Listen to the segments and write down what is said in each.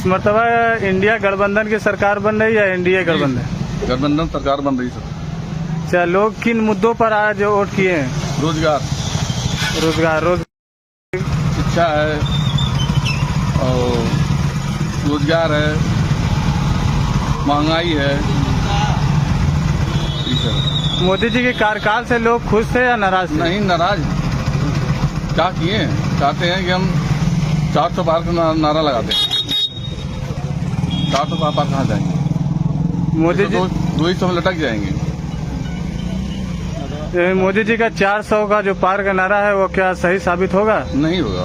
इस मरतबा इंडिया गठबंधन की सरकार बन रही है या एनडीए गठबंधन? गठबंधन सरकार बन रही सर। अच्छा, लोग किन मुद्दों पर आज वोट किए हैं? रोजगार शिक्षा है और रोजगार है, महंगाई है। मोदी जी के कार्यकाल से लोग खुश थे या नाराज थे? नहीं, नाराज। क्या किए? चाहते हैं कि हम 400 पार का नारा लगाते हैं। 400 पार कहाँ जाएंगे? मोदी जी 200 में लटक जाएंगे। मोदी जी का 400 का जो पार का नारा है वो क्या सही साबित होगा? नहीं होगा।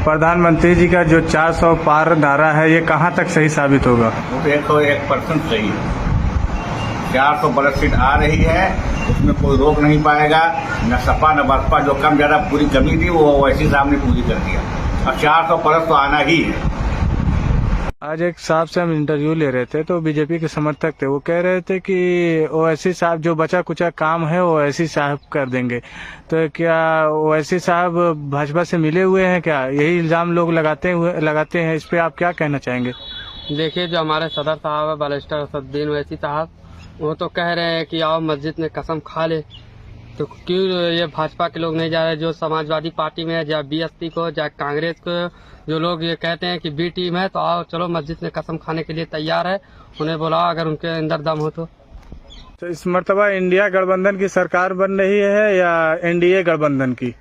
प्रधानमंत्री जी का जो 400 पार नारा है ये कहाँ तक सही साबित होगा? 101% सही है। 400 प्लस सीट आ रही है, उसमें कोई रोक नहीं पाएगा। न सपा न बसपा जो कम ज्यादा पूरी कमी थी वो ओवैसी साहब ने पूरी कर दिया। अब 400 प्लस तो आना ही है। आज एक साहब से हम इंटरव्यू ले रहे थे तो बीजेपी के समर्थक थे, वो कह रहे थे कि ओवैसी साहब जो बचा कुचा काम है ओवैसी साहब कर देंगे। तो क्या ओवैसी साहब भाजपा से मिले हुए हैं क्या? यही इल्जाम लोग लगाते हैं। इस पे आप क्या कहना चाहेंगे? देखिए, जो हमारे सदर साहब है बैरिस्टर असदुद्दीन ओवैसी साहब, वो तो कह रहे हैं कि आओ मस्जिद में कसम खा ले। तो क्यों ये भाजपा के लोग नहीं जा रहे? जो समाजवादी पार्टी में है, चाहे बीएसपी को चाहे कांग्रेस को, जो लोग ये कहते हैं कि बी टीम है तो आओ चलो मस्जिद में कसम खाने के लिए तैयार है। उन्हें बुलाओ अगर उनके अंदर दम हो तो। इस मरतबा इंडिया गठबंधन की सरकार बन रही है या एनडीए गठबंधन की?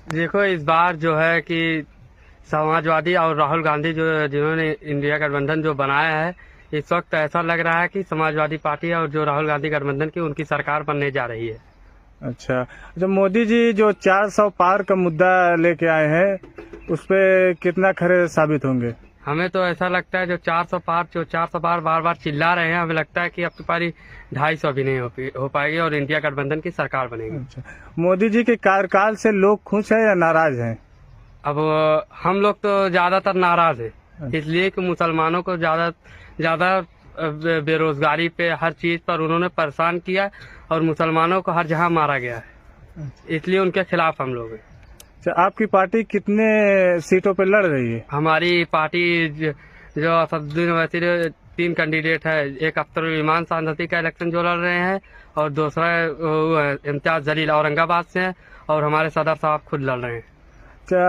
देखो, इस बार जो है कि समाजवादी और राहुल गांधी जो जिन्होंने इंडिया गठबंधन जो बनाया है, इस वक्त ऐसा लग रहा है कि समाजवादी पार्टी और जो राहुल गांधी गठबंधन की उनकी सरकार बनने जा रही है। अच्छा, जब मोदी जी जो 400 पार का मुद्दा लेके आए हैं उस पे कितना खरे साबित होंगे? हमें तो ऐसा लगता है जो 400 पार बार बार चिल्ला रहे हैं, हमें लगता है कि अब की पारी 250 भी नहीं हो पाएगी और इंडिया गठबंधन की सरकार बनेगी। अच्छा, मोदी जी के कार्यकाल से लोग खुश हैं या नाराज हैं? अब हम लोग तो ज्यादातर नाराज है, इसलिए कि मुसलमानों को ज्यादा बेरोजगारी पे हर चीज पर उन्होंने परेशान किया और मुसलमानों को हर जगह मारा गया है, इसलिए उनके खिलाफ हम लोग हैं। अच्छा, आपकी पार्टी कितने सीटों पे लड़ रही है? हमारी पार्टी जो असदुद्दीन ओवैसी 3 कैंडिडेट है, एक अख्तरुल ईमान सांसदी का इलेक्शन जो लड़ रहे हैं और दूसरा इम्तियाज जलील औरंगाबाद से है और हमारे सदर साहब खुद लड़ रहे हैं। क्या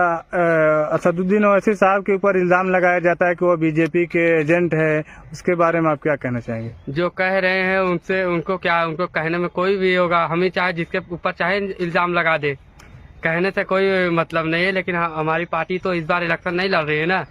असदुद्दीन ओवैसी साहब के ऊपर इल्जाम लगाया जाता है कि वो बीजेपी के एजेंट है, उसके बारे में आप क्या कहना चाहेंगे? जो कह रहे हैं उनको कहने में कोई भी होगा, हम ही चाहे जिसके ऊपर चाहे इल्जाम लगा दे, कहने से कोई मतलब नहीं है। लेकिन हमारी पार्टी तो इस बार इलेक्शन नहीं लड़ रही है ना।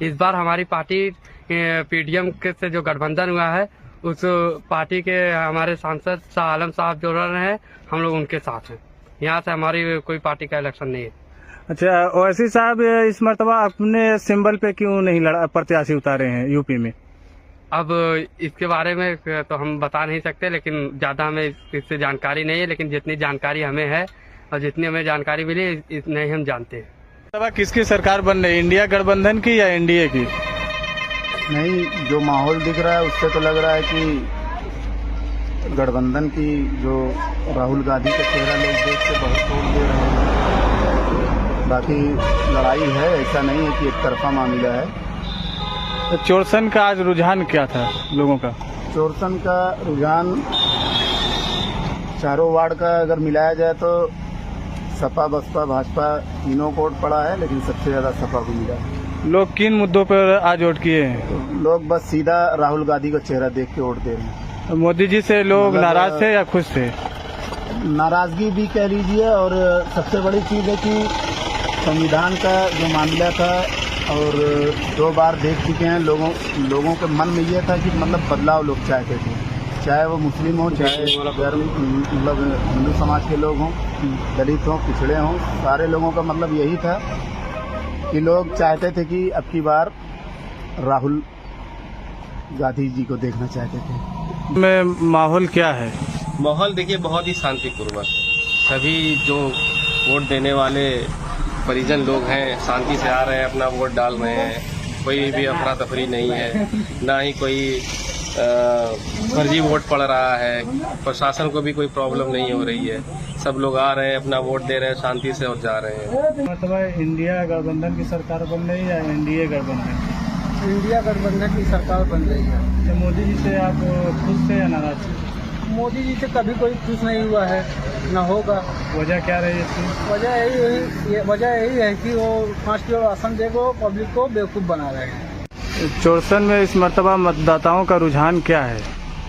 इस बार हमारी पार्टी पीडीएम से जो गठबंधन हुआ है उस पार्टी के हमारे सांसद शाह आलम साहब जो लड़ रहे हैं, हम लोग उनके साथ हैं। यहाँ से हमारी कोई पार्टी का इलेक्शन नहीं है। अच्छा, ओवैसी साहब इस मरतबा अपने सिंबल पे क्यों नहीं प्रत्याशी उतारे हैं यूपी में? अब इसके बारे में तो हम बता नहीं सकते, लेकिन ज्यादा हमें इससे जानकारी नहीं है। लेकिन जितनी जानकारी हमें है और जितनी हमें जानकारी मिली इतने ही हम जानते हैं। किसकी सरकार बन रही है, इंडिया गठबंधन की या एनडीए की? नहीं, जो माहौल दिख रहा है उससे तो लग रहा है कि गठबंधन की, जो राहुल गांधी का चेहरा लोग देख के बहुत तोड़ दे रहे हैं। बाकी लड़ाई है, ऐसा नहीं है कि एक तरफा मामला है। तो चोरसन का आज रुझान क्या था लोगों का? चोरसन का रुझान चारों वार्ड का अगर मिलाया जाए तो सपा बसपा भाजपा तीनों को वोट पड़ा है, लेकिन सबसे ज्यादा सपा को मिला है। लोग किन मुद्दों पर आज वोट किए हैं? तो लोग बस सीधा राहुल गांधी का चेहरा देख के वोट दे रहे हैं। तो मोदी जी से लोग नाराज थे या खुश थे? नाराजगी भी कह लीजिए, और सबसे बड़ी चीज है कि संविधान का जो मामला था और 2 बार देख चुके हैं लोगों के मन में ये था कि मतलब बदलाव लोग चाहते थे, चाहे वो मुस्लिम हो, चाहे मतलब हिंदू समाज के लोग हों, दलित हों, पिछड़े हों, सारे लोगों का मतलब यही था कि लोग चाहते थे कि अब की बार राहुल गांधी जी को देखना चाहते थे। में माहौल क्या है? माहौल देखिए बहुत ही शांतिपूर्वक, सभी जो वोट देने वाले परिजन लोग हैं शांति से आ रहे हैं, अपना वोट डाल रहे हैं। कोई भी अफरा तफरी नहीं है, ना ही कोई फर्जी वोट पड़ रहा है। प्रशासन को भी कोई प्रॉब्लम नहीं हो रही है। सब लोग आ रहे हैं, अपना वोट दे रहे हैं शांति से और जा रहे हैं। मतलब इंडिया गठबंधन की सरकार बन रही है या एनडीए गठबंधन? इंडिया गठबंधन की सरकार बन रही है। तो मोदी जी से आप खुश थे या नाराज? मोदी जी से कभी कोई खुश नहीं हुआ है, न होगा। वजह क्या रही इसकी? वजह यही है कि वो 5 किलो राशन देकर पब्लिक को बेवकूफ़ बना रहे हैं। चोरसन में इस मर्तबा मतदाताओं का रुझान क्या है?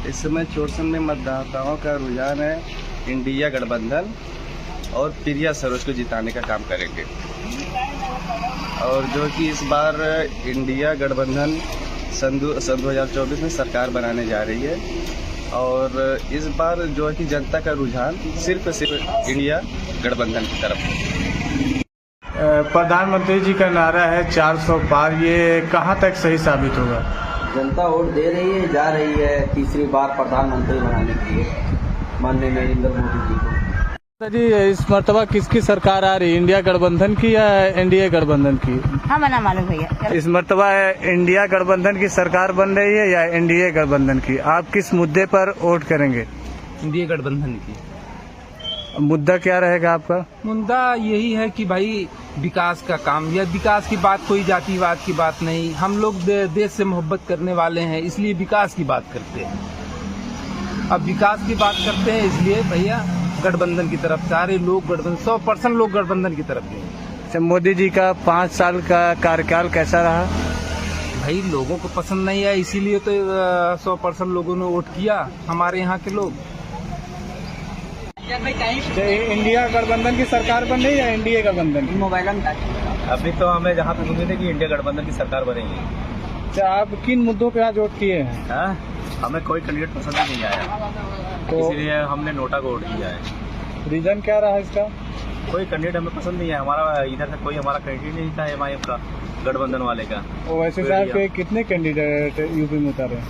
इस समय चोरसन में मतदाताओं का रुझान है इंडिया गठबंधन और प्रिया सरोज को जिताने का काम करेंगे। और जो कि इस बार इंडिया गठबंधन सन 2024 में सरकार बनाने जा रही है। और इस बार जो है कि जनता का रुझान सिर्फ इंडिया गठबंधन की तरफ है। प्रधानमंत्री जी का नारा है 400 पार, ये कहाँ तक सही साबित होगा? जनता वोट दे रही है, जा रही है तीसरी बार प्रधानमंत्री बनाने के लिए माननीय नरेंद्र मोदी जी को। जी इस मर्तबा किसकी सरकार आ रही है, इंडिया गठबंधन की या एनडीए गठबंधन की? हमें ना मालूम भैया। इस मर्तबा इंडिया गठबंधन की सरकार बन रही है या एनडीए गठबंधन की? आप किस मुद्दे पर वोट करेंगे? इंडिया गठबंधन की। मुद्दा क्या रहेगा आपका? मुद्दा यही है कि भाई विकास का काम, या विकास की बात, कोई जातिवाद की बात नहीं। हम लोग देश से मोहब्बत करने वाले हैं, इसलिए विकास की बात करते हैं। अब विकास की बात करते हैं इसलिए भैया गठबंधन की तरफ सारे लोग गठबंधन 100% लोग गठबंधन की तरफ गए। अच्छा, मोदी जी का 5 साल का कार्यकाल कैसा रहा? भाई लोगों को पसंद नहीं है, इसीलिए तो 100% लोगों ने वोट किया, हमारे यहाँ के लोग। इंडिया गठबंधन की सरकार बन रही है या एनडीए गठबंधन की? मोबाइल अभी तो हमें जहाँ तक उम्मीद है कि इंडिया गठबंधन की सरकार बनेगी। अच्छा, आप किन मुद्दों पे आज वोट किए हैं? हाँ, हमें कोई कैंडिडेट पसंद नहीं आया, तो इसलिए हमने नोटा को वोट किया है। रीजन क्या रहा इसका? कोई कैंडिडेट हमें पसंद नहीं है। हमारा इधर से कोई हमारा कैंडिडेट नहीं था एमआईएम का, गठबंधन वाले का। वैसे साहब के कितने कैंडिडेट यूपी में उतारे?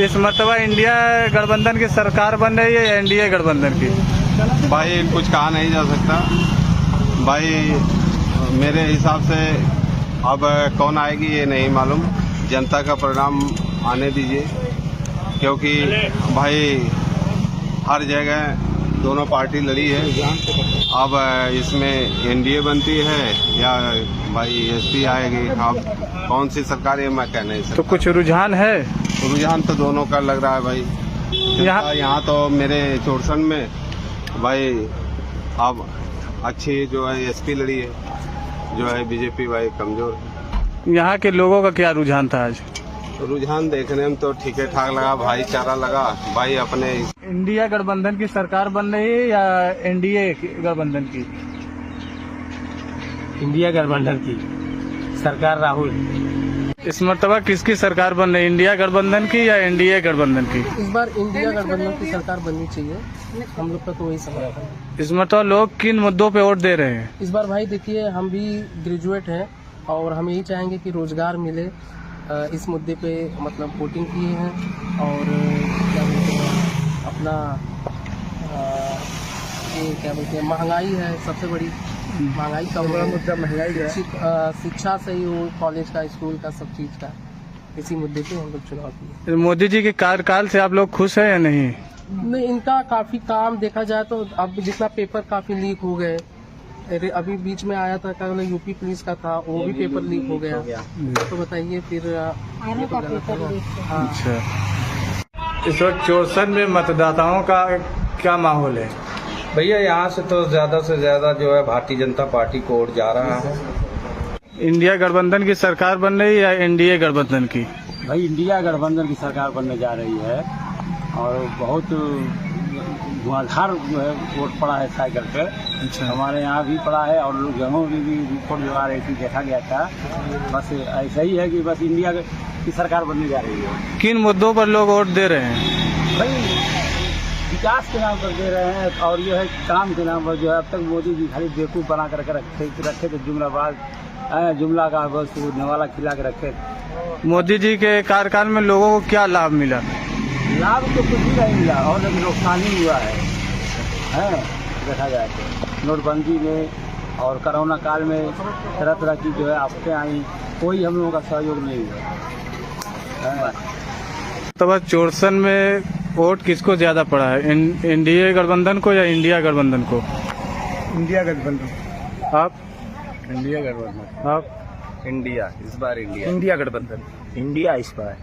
इस मर्तबा इंडिया गठबंधन की सरकार बन रही है या एनडीए गठबंधन की? भाई कुछ कहा नहीं जा सकता भाई, मेरे हिसाब से अब कौन आएगी ये नहीं मालूम। जनता का परिणाम आने दीजिए, क्योंकि भाई हर जगह दोनों पार्टी लड़ी है। अब इसमें एनडीए बनती है या भाई एसपी आएगी, अब कौन सी सरकार है मैं कह नहीं सकता। तो कुछ रुझान है? रुझान तो दोनों का लग रहा है भाई। यहाँ तो मेरे चोरसन में भाई अब अच्छी जो है एसपी लड़ी है, जो है बीजेपी भाई कमजोर है। यहाँ के लोगों का क्या रुझान था आज? रुझान देखने में तो ठीक ठाक लगा, भाईचारा लगा भाई। अपने इंडिया गठबंधन की सरकार बन रही है या एनडीए गठबंधन की? इंडिया गठबंधन की सरकार राहुल। इस मर्तबा किसकी सरकार बन रही है, इंडिया गठबंधन की या एनडीए गठबंधन की? इस बार इंडिया गठबंधन की सरकार बननी चाहिए, हम लोग का तो वही समझ है। इस मर्तबा लोग किन मुद्दों पे वोट दे रहे हैं? इस बार भाई देखिए, हम भी ग्रेजुएट हैं और हम यही चाहेंगे कि रोजगार मिले। इस मुद्दे पे मतलब वोटिंग किए हैं। और क्या बोलते हैं अपना ये क्या बोलते हैं, महंगाई है सबसे बड़ी, महंगाई का बड़ा मुद्दा महंगाई है। शिक्षा से ही वो कॉलेज का, स्कूल का, सब चीज़ का, इसी मुद्दे पे हम लोग चुनाव किए। मोदी जी के कार्यकाल से आप लोग खुश हैं या नहीं? नहीं, इनका काफी काम देखा जाए तो अब जितना पेपर काफी लीक हो गए। अभी बीच में आया था क्या यूपी पुलिस का था, वो भी पेपर लीक हो गया। तो बताइए फिर ये तो गलत है। हाँ। अच्छा, इस वक्त चोरसन में मतदाताओं का क्या माहौल है? भैया यहाँ से तो ज्यादा जो है भारतीय जनता पार्टी को वोट जा रहा है। इंडिया गठबंधन की सरकार बन रही है या एनडीए गठबंधन की? भाई इंडिया गठबंधन की सरकार बनने जा रही है और बहुत धुआंधार जो है वोट पड़ा है साइकिल पे। अच्छा। हमारे यहाँ भी पड़ा है और जगहों में भी रिपोर्ट जो आ रही थी, देखा गया था। बस ऐसा ही है कि बस इंडिया की सरकार बनने जा रही है। किन मुद्दों पर लोग वोट दे रहे हैं? भाई विकास के नाम पर दे रहे हैं और जो है काम के नाम पर जो है अब तक मोदी जी खाली बेवकूफ़ बना कर रखे थे, जुमला का बस नवाला खिला के रखे। मोदी जी के कार्यकाल में लोगों को क्या लाभ मिला? लाभ तो कुछ भी नहीं मिला और नुकसान ही हुआ है देखा जाए तो। नोटबंदी में और कोरोना काल में तरह तरह की जो है आफतें आई, कोई हम लोगों का सहयोग नहीं हुआ है। मुस्तफा चोरसन में वोट किसको ज्यादा पड़ा है, एनडीए गठबंधन को या इंडिया गठबंधन को? इंडिया गठबंधन। आप? इंडिया गठबंधन। आप? इंडिया, इस बार इंडिया। इंडिया गठबंधन। इंडिया इस बार